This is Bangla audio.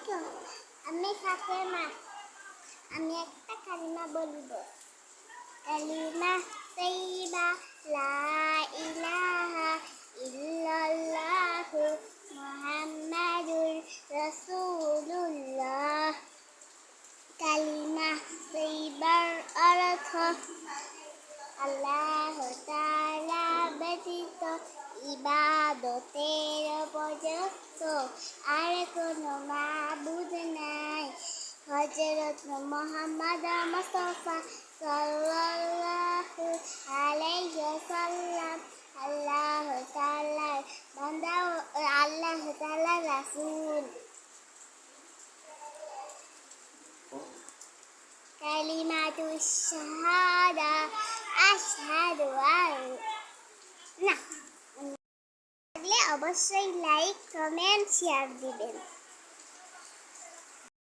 আলাইকুম। আমি ফাতেমা। আমি একটা কালিমা বলবো। কালিমা তাইয়্যিবা লা ইলাহা ইল্লাল্লাহু মুহাম্মাদুর রাসূলুল্লাহ। কালিমা তাইয়্যিবার অর্থ আল্লাহ তাআলা ব্যতীত ইবাদতের উপযুক্ত আর কোনো মাবুদ নাই। হযরত মুহাম্মদ মুস্তাফা সাল্লাল্লাহু আলাইহি ওয়াসাল্লাম আল্লাহ তাআলার বান্দা ও আল্লাহ তাআলার রাসূল। কালিমাতুশ শাহাদা আশহাদু না অবশ্যই লাইক কমেন্ট শেয়ার দিবেন।